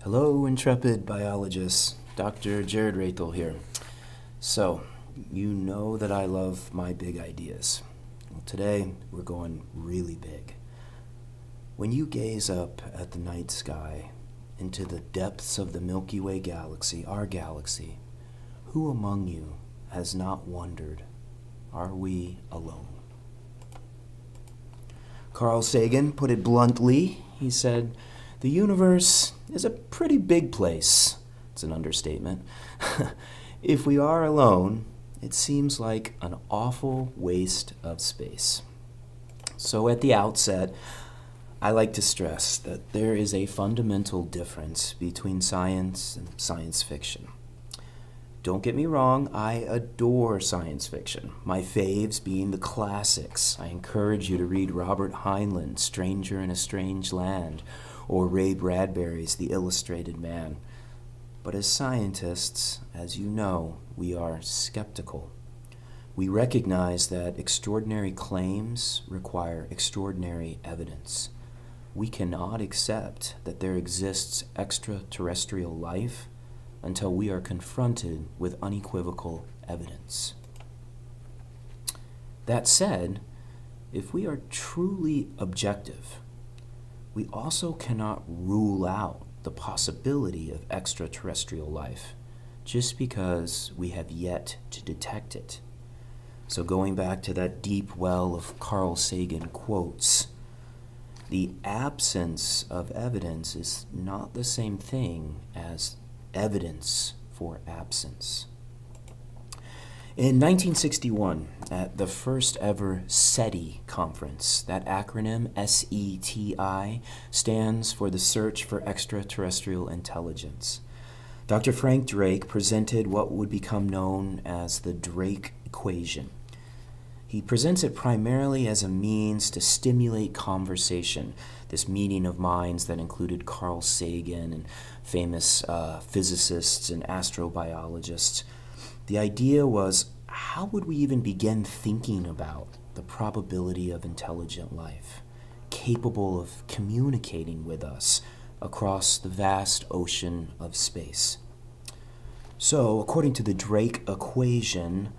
Hello, intrepid biologists. Dr. Jared Rathel here. So, you know that I love my big ideas. Well, today, we're going really big. When you gaze up at the night sky, into the depths of the Milky Way galaxy, our galaxy, who among you has not wondered, are we alone? Carl Sagan put it bluntly. He said, "The universe is a pretty big place." It's an understatement. If we are alone, it seems like an awful waste of space. So at the outset, I like to stress that there is a fundamental difference between science and science fiction. Don't get me wrong, I adore science fiction, my faves being the classics. I encourage you to read Robert Heinlein's Stranger in a Strange Land, or Ray Bradbury's The Illustrated Man. But as scientists, as you know, we are skeptical. We recognize that extraordinary claims require extraordinary evidence. We cannot accept that there exists extraterrestrial life until we are confronted with unequivocal evidence. That said, if we are truly objective, we also cannot rule out the possibility of extraterrestrial life just because we have yet to detect it. So going back to that deep well of Carl Sagan quotes, the absence of evidence is not the same thing as evidence for absence. In 1961, at the first ever SETI conference, that acronym SETI stands for the Search for Extraterrestrial Intelligence, Dr. Frank Drake presented what would become known as the Drake equation. He presents it primarily as a means to stimulate conversation, this meeting of minds that included Carl Sagan and famous physicists and astrobiologists. The idea was, how would we even begin thinking about the probability of intelligent life, capable of communicating with us across the vast ocean of space? So, according to the Drake equation,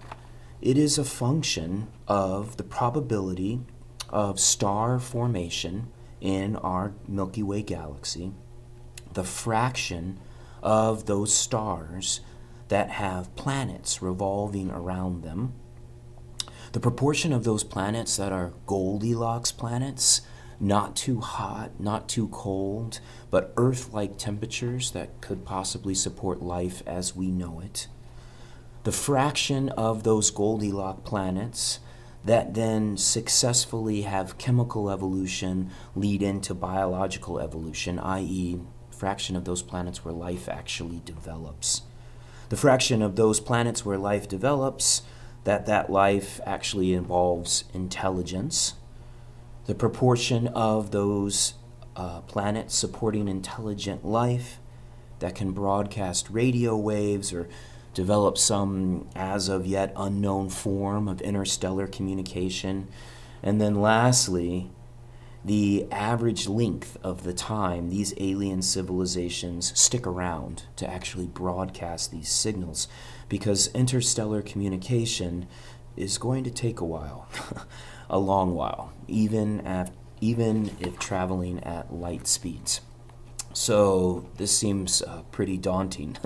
it is a function of the probability of star formation in our Milky Way galaxy, the fraction of those stars that have planets revolving around them, the proportion of those planets that are Goldilocks planets, not too hot, not too cold, but Earth-like temperatures that could possibly support life as we know it, the fraction of those Goldilocks planets that then successfully have chemical evolution lead into biological evolution, i.e., fraction of those planets where life actually develops. The fraction of those planets where life develops, that life actually involves intelligence. The proportion of those planets supporting intelligent life that can broadcast radio waves or develop some as of yet unknown form of interstellar communication. And then lastly, the average length of the time these alien civilizations stick around to actually broadcast these signals, because interstellar communication is going to take a while, a long while, even if traveling at light speeds. So this seems pretty daunting.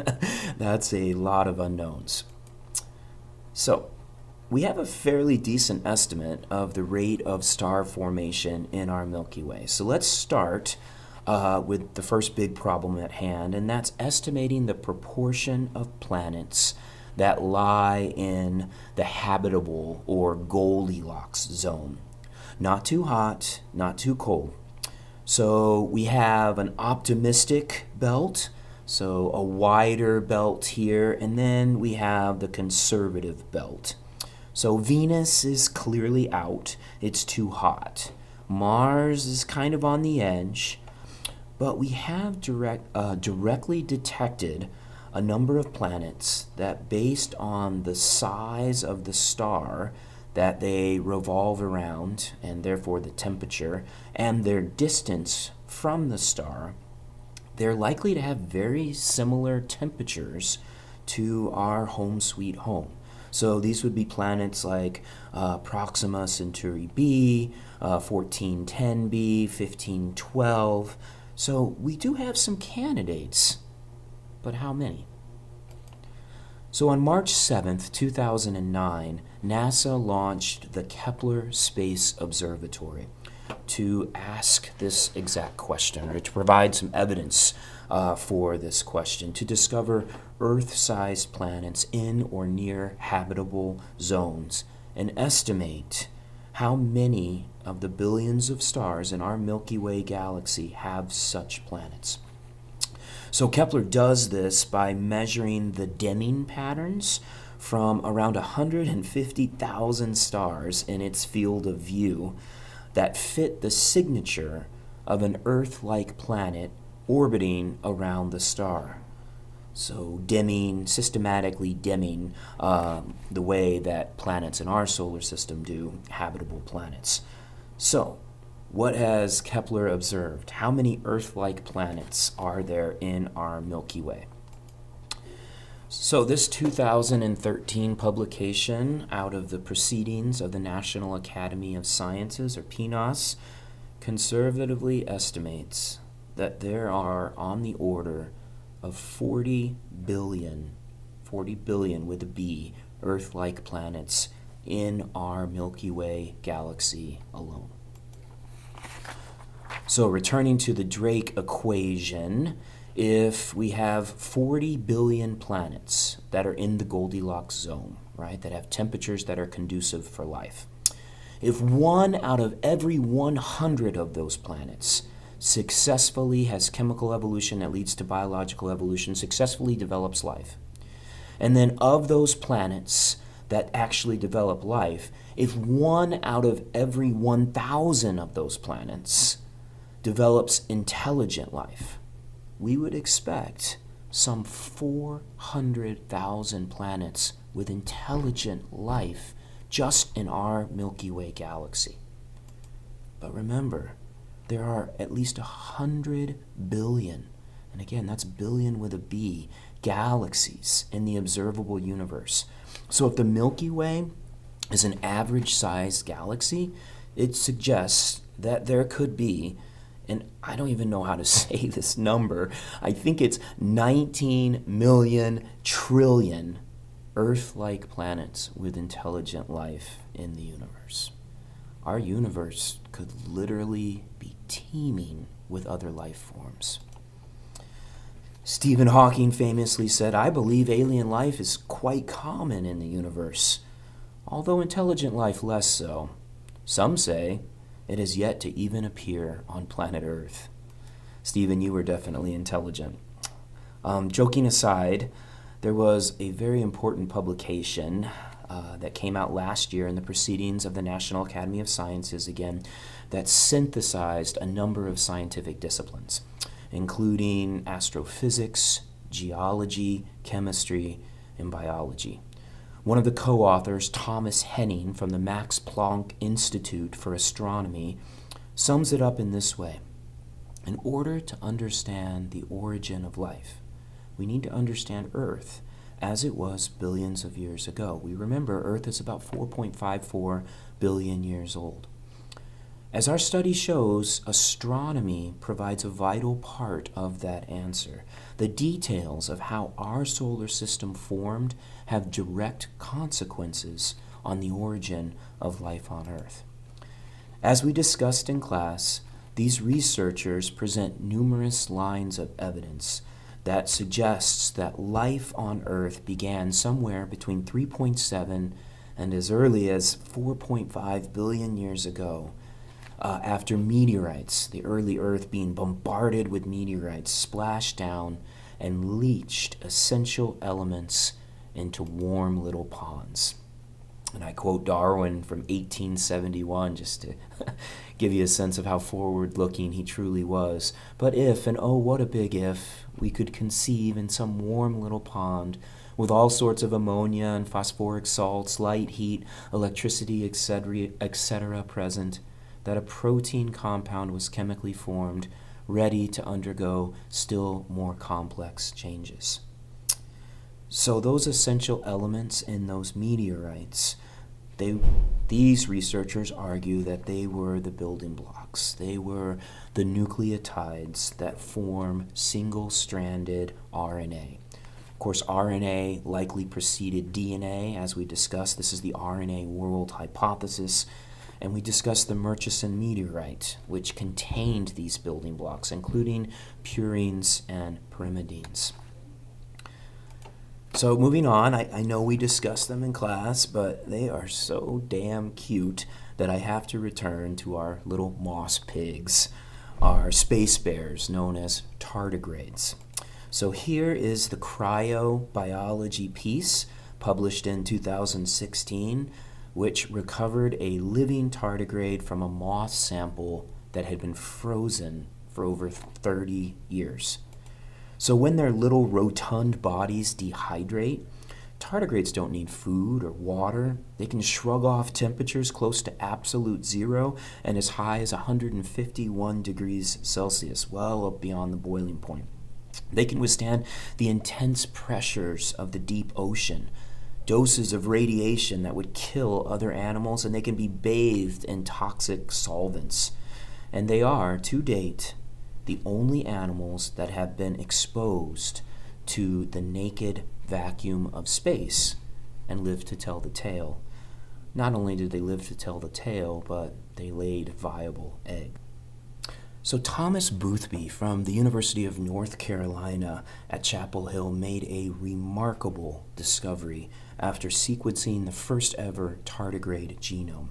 That's a lot of unknowns. So we have a fairly decent estimate of the rate of star formation in our Milky Way. So let's start with the first big problem at hand, and that's estimating the proportion of planets that lie in the habitable or Goldilocks zone. Not too hot, not too cold. So we have an optimistic belt, so a wider belt here, and then we have the conservative belt. So Venus is clearly out, it's too hot. Mars is kind of on the edge, but we have directly detected a number of planets that, based on the size of the star that they revolve around, and therefore the temperature, and their distance from the star, they're likely to have very similar temperatures to our home sweet home. So these would be planets like Proxima Centauri b, 1410b, 1512. So we do have some candidates, but how many? So on March 7th, 2009, NASA launched the Kepler Space Observatory to ask this exact question, or to provide some evidence for this question, to discover Earth-sized planets in or near habitable zones and estimate how many of the billions of stars in our Milky Way galaxy have such planets. So Kepler does this by measuring the dimming patterns from around 150,000 stars in its field of view that fit the signature of an Earth-like planet orbiting around the star. So dimming, systematically dimming the way that planets in our solar system do, habitable planets. So, what has Kepler observed? How many Earth-like planets are there in our Milky Way? So this 2013 publication out of the Proceedings of the National Academy of Sciences, or PNAS, conservatively estimates that there are on the order of 40 billion with a B, Earth-like planets in our Milky Way galaxy alone. So returning to the Drake equation, if we have 40 billion planets that are in the Goldilocks zone, right, that have temperatures that are conducive for life, if 1 out of every 100 of those planets successfully has chemical evolution that leads to biological evolution, successfully develops life, and then of those planets that actually develop life, if 1 out of every 1,000 of those planets develops intelligent life, we would expect some 400,000 planets with intelligent life just in our Milky Way galaxy. But remember, there are at least 100 billion, and again, that's billion with a B, galaxies in the observable universe. So if the Milky Way is an average-sized galaxy, it suggests that there could be, and I don't even know how to say this number, I think it's 19 million trillion Earth-like planets with intelligent life in the universe. Our universe could literally be teeming with other life forms. Stephen Hawking famously said, "I believe alien life is quite common in the universe, although intelligent life less so. Some say it has yet to even appear on planet Earth." Stephen, you were definitely intelligent. Joking aside, there was a very important publication that came out last year in the Proceedings of the National Academy of Sciences, again, that synthesized a number of scientific disciplines, including astrophysics, geology, chemistry, and biology. One of the co-authors, Thomas Henning from the Max Planck Institute for Astronomy, sums it up in this way. In order to understand the origin of life, we need to understand Earth as it was billions of years ago. We remember Earth is about 4.54 billion years old. As our study shows, astronomy provides a vital part of that answer. The details of how our solar system formed have direct consequences on the origin of life on Earth. As we discussed in class, these researchers present numerous lines of evidence that suggests that life on Earth began somewhere between 3.7 and as early as 4.5 billion years ago, after meteorites, the early Earth being bombarded with meteorites, splashed down and leached essential elements into warm little ponds. And I quote Darwin from 1871 just to give you a sense of how forward-looking he truly was. But if, and oh what a big if, we could conceive in some warm little pond with all sorts of ammonia and phosphoric salts, light, heat, electricity, etc., present, that a protein compound was chemically formed ready to undergo still more complex changes. So those essential elements in those meteorites, these researchers argue that they were the building blocks. They were the nucleotides that form single-stranded RNA. Of course, RNA likely preceded DNA, as we discussed. This is the RNA world hypothesis. And we discussed the Murchison meteorite, which contained these building blocks, including purines and pyrimidines. So moving on, I know we discussed them in class, but they are so damn cute that I have to return to our little moss pigs, our space bears known as tardigrades. So here is the cryobiology piece published in 2016, which recovered a living tardigrade from a moss sample that had been frozen for over 30 years. So when their little rotund bodies dehydrate, tardigrades don't need food or water. They can shrug off temperatures close to absolute zero and as high as 151 degrees Celsius, well up beyond the boiling point. They can withstand the intense pressures of the deep ocean, doses of radiation that would kill other animals, and they can be bathed in toxic solvents. And they are, to date, the only animals that have been exposed to the naked vacuum of space and lived to tell the tale. Not only did they live to tell the tale, but they laid viable eggs. So Thomas Boothby from the University of North Carolina at Chapel Hill made a remarkable discovery after sequencing the first ever tardigrade genome.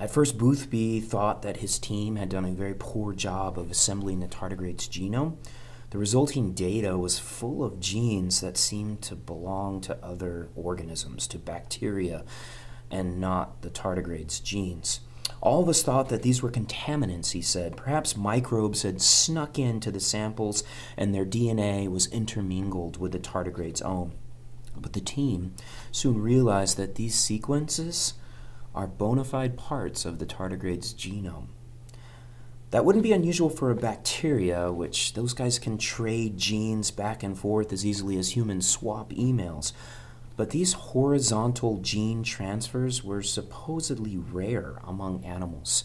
At first, Boothby thought that his team had done a very poor job of assembling the tardigrade's genome. The resulting data was full of genes that seemed to belong to other organisms, to bacteria, and not the tardigrade's genes. All of us thought that these were contaminants, he said. Perhaps microbes had snuck into the samples and their DNA was intermingled with the tardigrade's own. But the team soon realized that these sequences are bona fide parts of the tardigrade's genome. That wouldn't be unusual for a bacteria, which those guys can trade genes back and forth as easily as humans swap emails. But these horizontal gene transfers were supposedly rare among animals.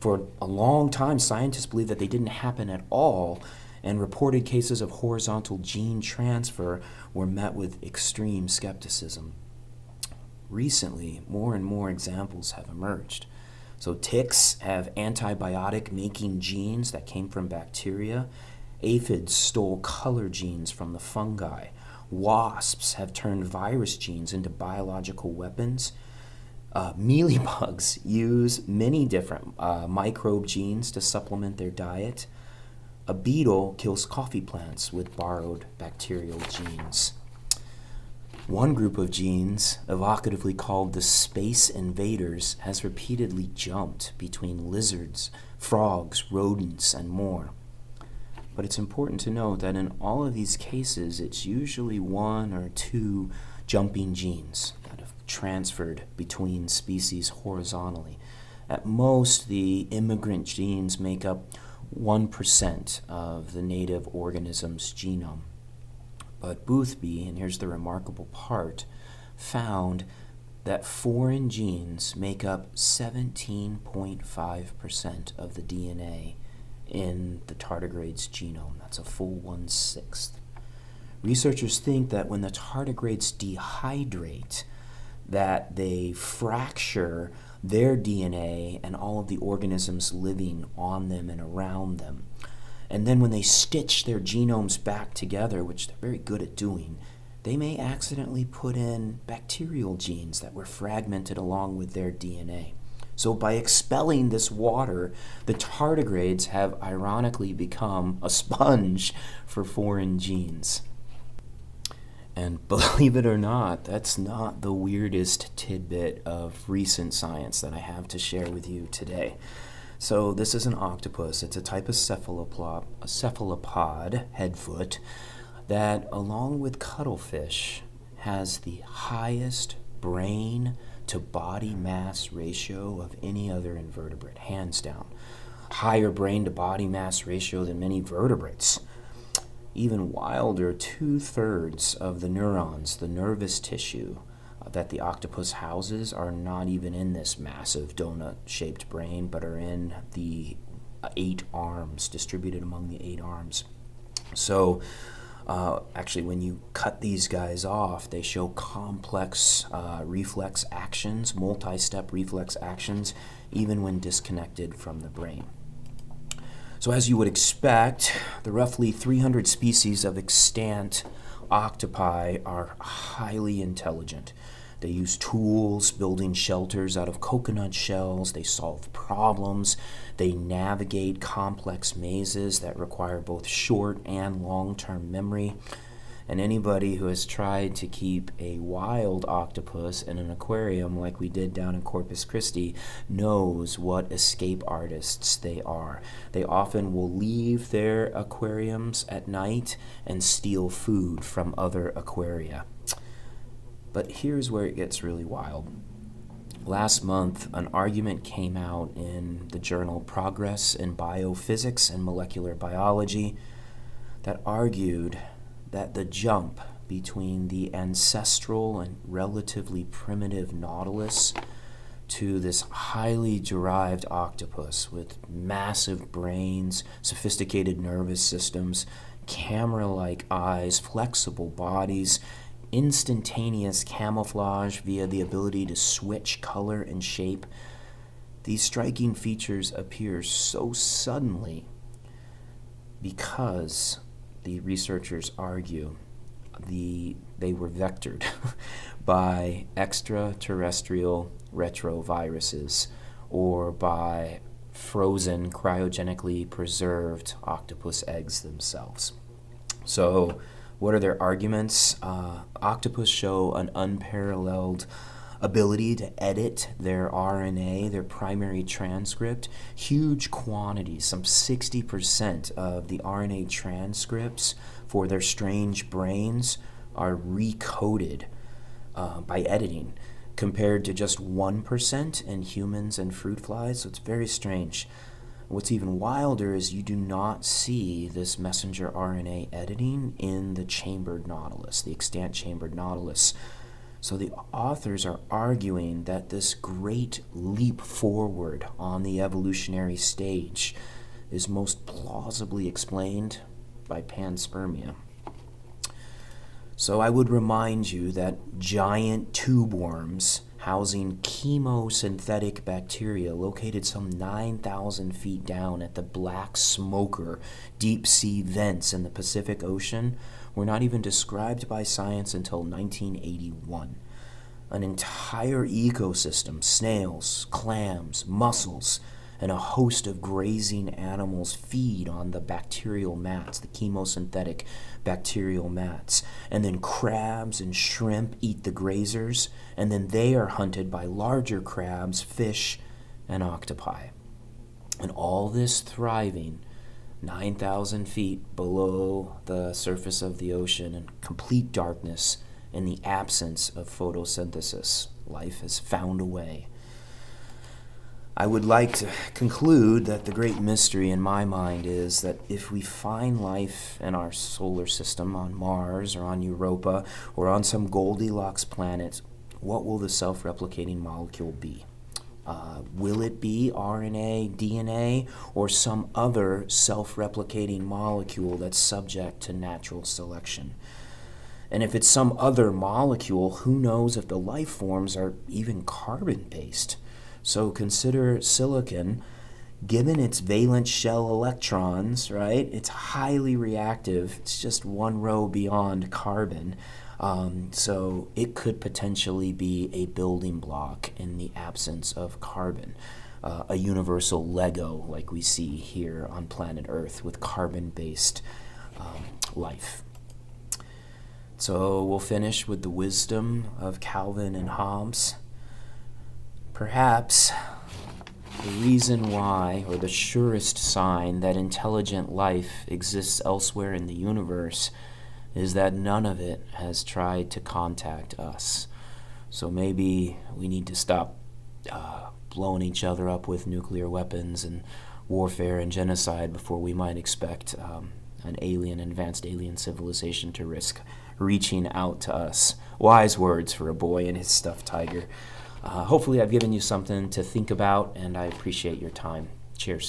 For a long time, scientists believed that they didn't happen at all, and reported cases of horizontal gene transfer were met with extreme skepticism. Recently, more and more examples have emerged. So ticks have antibiotic-making genes that came from bacteria. Aphids stole color genes from the fungi. Wasps have turned virus genes into biological weapons. Mealybugs use many different microbe genes to supplement their diet. A beetle kills coffee plants with borrowed bacterial genes. One group of genes, evocatively called the space invaders, has repeatedly jumped between lizards, frogs, rodents, and more. But it's important to note that in all of these cases, it's usually one or two jumping genes that have transferred between species horizontally. At most, the immigrant genes make up 1% of the native organism's genome. But Boothby, and here's the remarkable part, found that foreign genes make up 17.5% of the DNA in the tardigrade's genome. That's a full 1/6. Researchers think that when the tardigrades dehydrate, that they fracture their DNA and all of the organisms living on them and around them. And then when they stitch their genomes back together, which they're very good at doing, they may accidentally put in bacterial genes that were fragmented along with their DNA. So by expelling this water, the tardigrades have ironically become a sponge for foreign genes. And believe it or not, that's not the weirdest tidbit of recent science that I have to share with you today. So this is an octopus. It's a type of cephalopod, headfoot, that along with cuttlefish has the highest brain to body mass ratio of any other invertebrate, hands down. higher brain to body mass ratio than many vertebrates. Even wilder, 2/3 of the neurons, the nervous tissue that the octopus houses, are not even in this massive donut-shaped brain, but are in the 8 arms, distributed among the 8 arms. So actually, when you cut these guys off, they show complex reflex actions, multi-step reflex actions, even when disconnected from the brain. So as you would expect, the roughly 300 species of extant octopi are highly intelligent. They use tools, building shelters out of coconut shells. They solve problems. They navigate complex mazes that require both short and long-term memory. And anybody who has tried to keep a wild octopus in an aquarium like we did down in Corpus Christi knows what escape artists they are. They often will leave their aquariums at night and steal food from other aquaria. But here's where it gets really wild. Last month, an argument came out in the journal Progress in Biophysics and Molecular Biology that argued that the jump between the ancestral and relatively primitive nautilus to this highly derived octopus with massive brains, sophisticated nervous systems, camera-like eyes, flexible bodies, instantaneous camouflage via the ability to switch color and shape. These striking features appear so suddenly because the researchers argue they were vectored by extraterrestrial retroviruses or by frozen, cryogenically preserved octopus eggs themselves. So what are their arguments? Octopus show an unparalleled ability to edit their RNA, their primary transcript, huge quantities, some 60% of the RNA transcripts for their strange brains are recoded by editing, compared to just 1% in humans and fruit flies, so it's very strange. What's even wilder is you do not see this messenger RNA editing in the chambered nautilus, the extant chambered nautilus. So the authors are arguing that this great leap forward on the evolutionary stage is most plausibly explained by panspermia. So I would remind you that giant tube worms housing chemosynthetic bacteria located some 9,000 feet down at the Black Smoker deep sea vents in the Pacific Ocean were not even described by science until 1981. An entire ecosystem, snails, clams, mussels, and a host of grazing animals feed on the bacterial mats, the chemosynthetic bacterial mats. And then crabs and shrimp eat the grazers, and then they are hunted by larger crabs, fish, and octopi. And all this thriving 9,000 feet below the surface of the ocean in complete darkness in the absence of photosynthesis. Life has found a way. I would like to conclude that the great mystery in my mind is that if we find life in our solar system on Mars or on Europa or on some Goldilocks planet, what will the self-replicating molecule be? Will it be RNA, DNA, or some other self-replicating molecule that's subject to natural selection? And if it's some other molecule, who knows if the life forms are even carbon-based? So consider silicon. Given its valence shell electrons, right, it's highly reactive. It's just one row beyond carbon. So it could potentially be a building block in the absence of carbon, a universal Lego like we see here on planet Earth with carbon-based life. So we'll finish with the wisdom of Calvin and Hobbes. Perhaps the reason why, or the surest sign that intelligent life exists elsewhere in the universe is that none of it has tried to contact us. So maybe we need to stop blowing each other up with nuclear weapons and warfare and genocide before we might expect an advanced alien civilization to risk reaching out to us. Wise words for a boy and his stuffed tiger. Hopefully I've given you something to think about, and I appreciate your time. Cheers.